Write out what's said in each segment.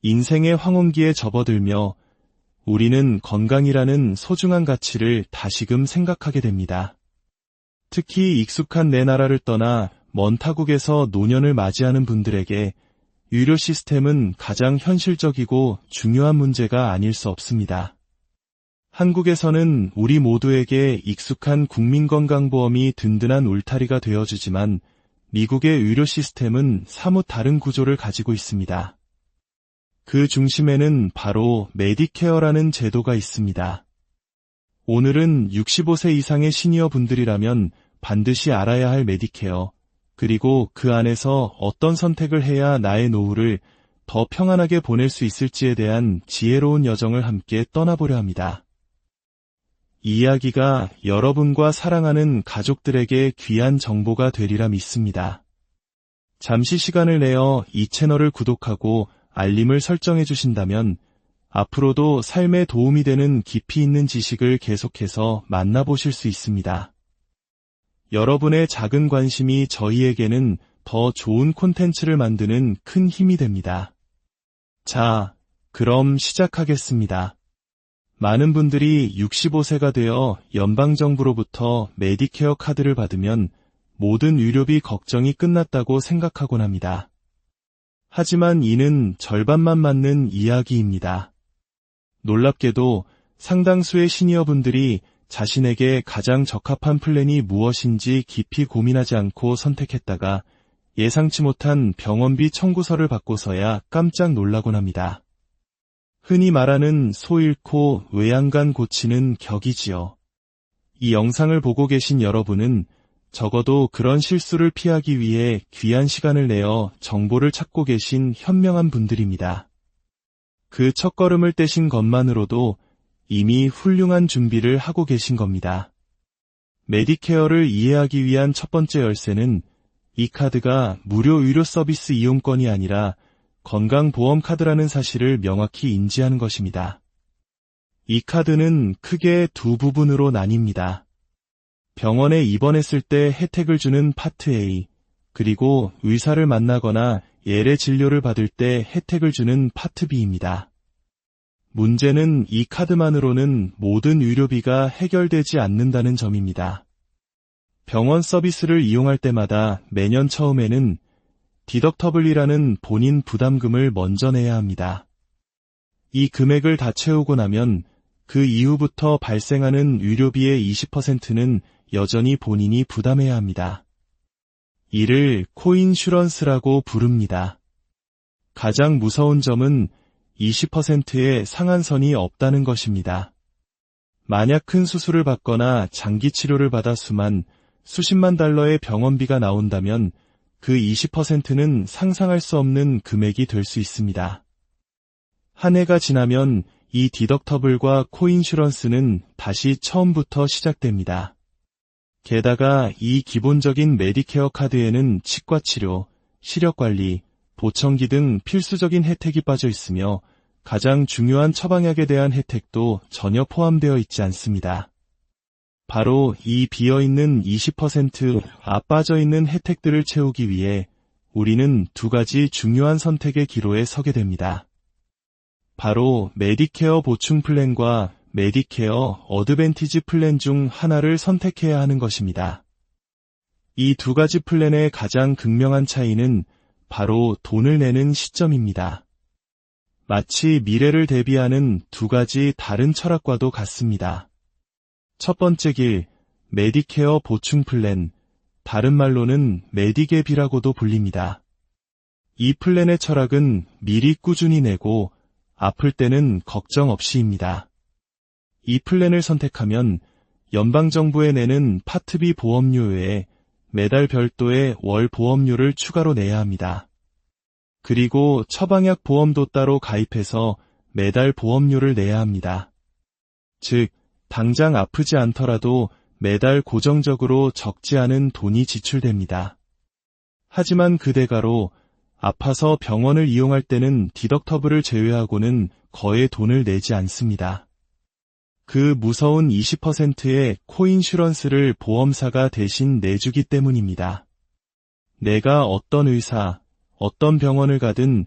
인생의 황혼기에 접어들며 우리는 건강이라는 소중한 가치를 다시금 생각하게 됩니다. 특히 익숙한 내 나라를 떠나 먼 타국에서 노년을 맞이하는 분들에게 의료 시스템은 가장 현실적이고 중요한 문제가 아닐 수 없습니다. 한국에서는 우리 모두에게 익숙한 국민건강보험이 든든한 울타리가 되어주지만 미국의 의료 시스템은 사뭇 다른 구조를 가지고 있습니다. 그 중심에는 바로 메디케어라는 제도가 있습니다. 오늘은 65세 이상의 시니어 분들이라면 반드시 알아야 할 메디케어, 그리고 그 안에서 어떤 선택을 해야 나의 노후를 더 평안하게 보낼 수 있을지에 대한 지혜로운 여정을 함께 떠나보려 합니다. 이 이야기가 여러분과 사랑하는 가족들에게 귀한 정보가 되리라 믿습니다. 잠시 시간을 내어 이 채널을 구독하고 알림을 설정해 주신다면 앞으로도 삶에 도움이 되는 깊이 있는 지식을 계속해서 만나보실 수 있습니다. 여러분의 작은 관심이 저희에게는 더 좋은 콘텐츠를 만드는 큰 힘이 됩니다. 자, 그럼 시작하겠습니다. 많은 분들이 65세가 되어 연방정부로부터 메디케어 카드를 받으면 모든 의료비 걱정이 끝났다고 생각하곤 합니다. 하지만 이는 절반만 맞는 이야기입니다. 놀랍게도 상당수의 시니어분들이 자신에게 가장 적합한 플랜이 무엇인지 깊이 고민하지 않고 선택했다가 예상치 못한 병원비 청구서를 받고서야 깜짝 놀라곤 합니다. 흔히 말하는 소 잃고 외양간 고치는 격이지요. 이 영상을 보고 계신 여러분은 적어도 그런 실수를 피하기 위해 귀한 시간을 내어 정보를 찾고 계신 현명한 분들입니다. 그 첫걸음을 떼신 것만으로도 이미 훌륭한 준비를 하고 계신 겁니다. 메디케어를 이해하기 위한 첫 번째 열쇠는 이 카드가 무료 의료 서비스 이용권이 아니라 건강보험 카드라는 사실을 명확히 인지하는 것입니다. 이 카드는 크게 두 부분으로 나뉩니다. 병원에 입원했을 때 혜택을 주는 파트 A, 그리고 의사를 만나거나 예외 진료를 받을 때 혜택을 주는 파트 B입니다. 문제는 이 카드만으로는 모든 의료비가 해결되지 않는다는 점입니다. 병원 서비스를 이용할 때마다 매년 처음에는 디덕터블이라는 본인 부담금을 먼저 내야 합니다. 이 금액을 다 채우고 나면 그 이후부터 발생하는 의료비의 20%는 여전히 본인이 부담해야 합니다. 이를 코인슈런스라고 부릅니다. 가장 무서운 점은 20%의 상한선이 없다는 것입니다. 만약 큰 수술을 받거나 장기 치료를 받아 수십만 달러의 병원비가 나온다면 그 20%는 상상할 수 없는 금액이 될 수 있습니다. 한 해가 지나면 이 디덕터블과 코인슈런스는 다시 처음부터 시작됩니다. 게다가 이 기본적인 메디케어 카드에는 치과치료, 시력관리, 보청기 등 필수적인 혜택이 빠져 있으며 가장 중요한 처방약에 대한 혜택도 전혀 포함되어 있지 않습니다. 바로 이 비어있는 20% 빠져있는 혜택들을 채우기 위해 우리는 두 가지 중요한 선택의 기로에 서게 됩니다. 바로 메디케어 보충 플랜과 메디케어 어드밴티지 플랜 중 하나를 선택해야 하는 것입니다. 이 두 가지 플랜의 가장 극명한 차이는 바로 돈을 내는 시점입니다. 마치 미래를 대비하는 두 가지 다른 철학과도 같습니다. 첫 번째 길, 메디케어 보충 플랜, 다른 말로는 메디갭이라고도 불립니다. 이 플랜의 철학은 미리 꾸준히 내고 아플 때는 걱정 없이입니다. 이 플랜을 선택하면 연방정부에 내는 파트 B 보험료 외에 매달 별도의 월 보험료를 추가로 내야 합니다. 그리고 처방약 보험도 따로 가입해서 매달 보험료를 내야 합니다. 즉, 당장 아프지 않더라도 매달 고정적으로 적지 않은 돈이 지출됩니다. 하지만 그 대가로 아파서 병원을 이용할 때는 디덕터블을 제외하고는 거의 돈을 내지 않습니다. 그 무서운 20%의 코인슈런스를 보험사가 대신 내주기 때문입니다. 내가 어떤 의사, 어떤 병원을 가든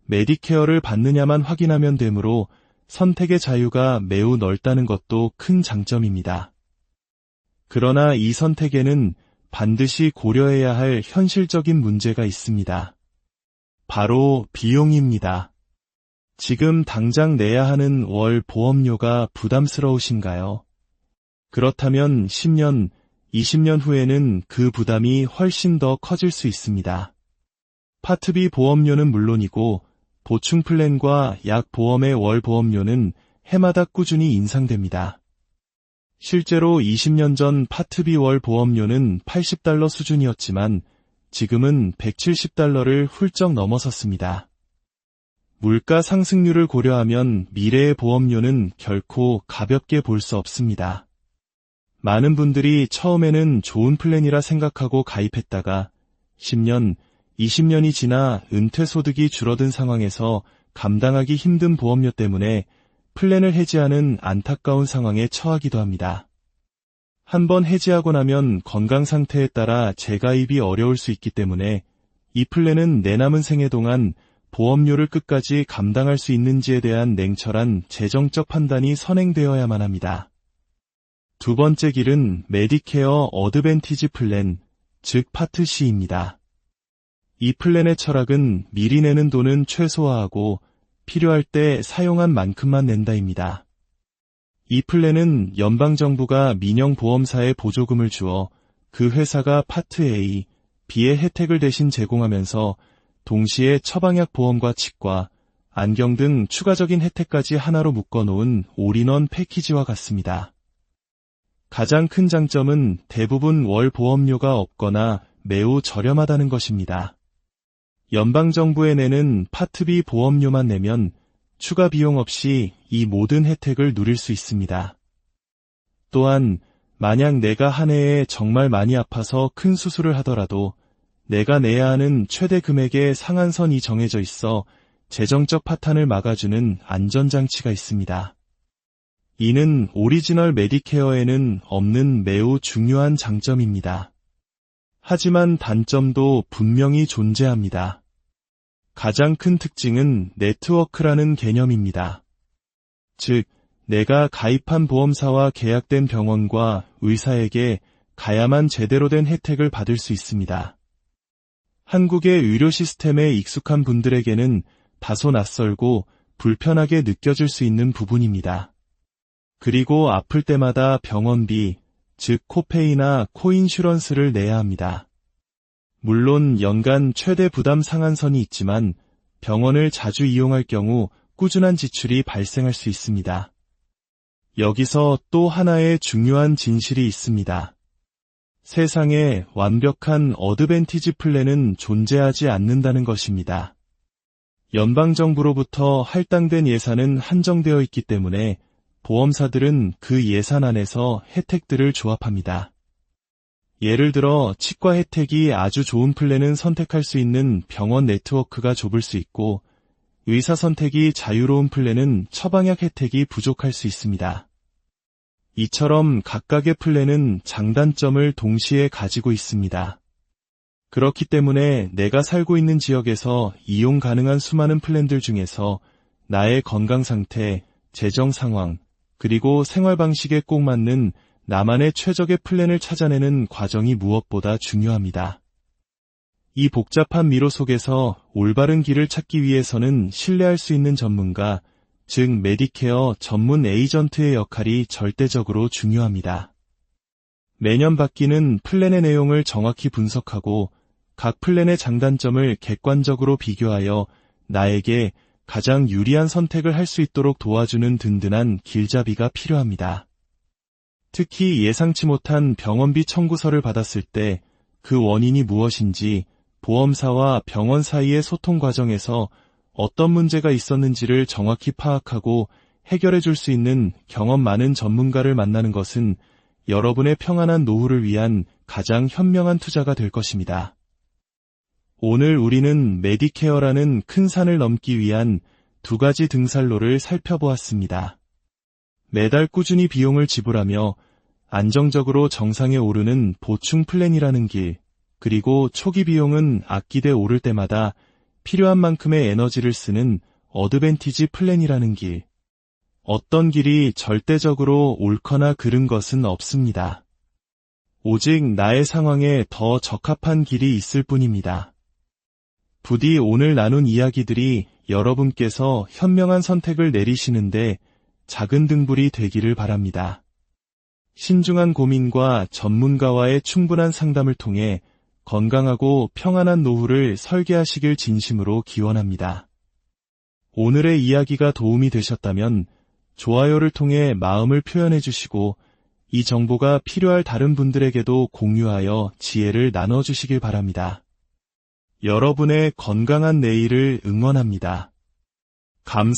메디케어를 받느냐만 확인하면 되므로 선택의 자유가 매우 넓다는 것도 큰 장점입니다. 그러나 이 선택에는 반드시 고려해야 할 현실적인 문제가 있습니다. 바로 비용입니다. 지금 당장 내야 하는 월 보험료가 부담스러우신가요? 그렇다면 10년, 20년 후에는 그 부담이 훨씬 더 커질 수 있습니다. 파트 B 보험료는 물론이고 보충 플랜과 약 보험의 월 보험료는 해마다 꾸준히 인상됩니다. 실제로 20년 전 파트 B 월 보험료는 $80 수준이었지만 지금은 $170를 훌쩍 넘어섰습니다. 물가 상승률을 고려하면 미래의 보험료는 결코 가볍게 볼 수 없습니다. 많은 분들이 처음에는 좋은 플랜이라 생각하고 가입했다가 10년, 20년이 지나 은퇴 소득이 줄어든 상황에서 감당하기 힘든 보험료 때문에 플랜을 해지하는 안타까운 상황에 처하기도 합니다. 한번 해지하고 나면 건강 상태에 따라 재가입이 어려울 수 있기 때문에 이 플랜은 내 남은 생애 동안 보험료를 끝까지 감당할 수 있는지에 대한 냉철한 재정적 판단이 선행되어야만 합니다. 두 번째 길은 메디케어 어드밴티지 플랜, 즉 파트 C입니다. 이 플랜의 철학은 미리 내는 돈은 최소화하고 필요할 때 사용한 만큼만 낸다입니다. 이 플랜은 연방정부가 민영보험사에 보조금을 주어 그 회사가 파트 A, B의 혜택을 대신 제공하면서 동시에 처방약 보험과 치과, 안경 등 추가적인 혜택까지 하나로 묶어놓은 올인원 패키지와 같습니다. 가장 큰 장점은 대부분 월 보험료가 없거나 매우 저렴하다는 것입니다. 연방정부에 내는 파트 B 보험료만 내면 추가 비용 없이 이 모든 혜택을 누릴 수 있습니다. 또한 만약 내가 한 해에 정말 많이 아파서 큰 수술을 하더라도 내가 내야 하는 최대 금액의 상한선이 정해져 있어 재정적 파탄을 막아주는 안전장치가 있습니다. 이는 오리지널 메디케어에는 없는 매우 중요한 장점입니다. 하지만 단점도 분명히 존재합니다. 가장 큰 특징은 네트워크라는 개념입니다. 즉, 내가 가입한 보험사와 계약된 병원과 의사에게 가야만 제대로 된 혜택을 받을 수 있습니다. 한국의 의료 시스템에 익숙한 분들에게는 다소 낯설고 불편하게 느껴질 수 있는 부분입니다. 그리고 아플 때마다 병원비, 즉 코페이나 코인슈런스를 내야 합니다. 물론 연간 최대 부담 상한선이 있지만 병원을 자주 이용할 경우 꾸준한 지출이 발생할 수 있습니다. 여기서 또 하나의 중요한 진실이 있습니다. 세상에 완벽한 어드밴티지 플랜은 존재하지 않는다는 것입니다. 연방정부로부터 할당된 예산은 한정되어 있기 때문에 보험사들은 그 예산 안에서 혜택들을 조합합니다. 예를 들어 치과 혜택이 아주 좋은 플랜은 선택할 수 있는 병원 네트워크가 좁을 수 있고 의사 선택이 자유로운 플랜은 처방약 혜택이 부족할 수 있습니다. 이처럼 각각의 플랜은 장단점을 동시에 가지고 있습니다. 그렇기 때문에 내가 살고 있는 지역에서 이용 가능한 수많은 플랜들 중에서 나의 건강 상태, 재정 상황, 그리고 생활 방식에 꼭 맞는 나만의 최적의 플랜을 찾아내는 과정이 무엇보다 중요합니다. 이 복잡한 미로 속에서 올바른 길을 찾기 위해서는 신뢰할 수 있는 전문가, 즉 메디케어 전문 에이전트의 역할이 절대적으로 중요합니다. 매년 바뀌는 플랜의 내용을 정확히 분석하고 각 플랜의 장단점을 객관적으로 비교하여 나에게 가장 유리한 선택을 할 수 있도록 도와주는 든든한 길잡이가 필요합니다. 특히 예상치 못한 병원비 청구서를 받았을 때 그 원인이 무엇인지 보험사와 병원 사이의 소통 과정에서 어떤 문제가 있었는지를 정확히 파악하고 해결해 줄 수 있는 경험 많은 전문가를 만나는 것은 여러분의 평안한 노후를 위한 가장 현명한 투자가 될 것입니다. 오늘 우리는 메디케어라는 큰 산을 넘기 위한 두 가지 등산로를 살펴보았습니다. 매달 꾸준히 비용을 지불하며 안정적으로 정상에 오르는 보충 플랜이라는 길, 그리고 초기 비용은 아끼되 오를 때마다 필요한 만큼의 에너지를 쓰는 어드밴티지 플랜이라는 길. 어떤 길이 절대적으로 옳거나 그른 것은 없습니다. 오직 나의 상황에 더 적합한 길이 있을 뿐입니다. 부디 오늘 나눈 이야기들이 여러분께서 현명한 선택을 내리시는데 작은 등불이 되기를 바랍니다. 신중한 고민과 전문가와의 충분한 상담을 통해 건강하고 평안한 노후를 설계하시길 진심으로 기원합니다. 오늘의 이야기가 도움이 되셨다면 좋아요를 통해 마음을 표현해 주시고 이 정보가 필요할 다른 분들에게도 공유하여 지혜를 나눠주시길 바랍니다. 여러분의 건강한 내일을 응원합니다. 감사합니다.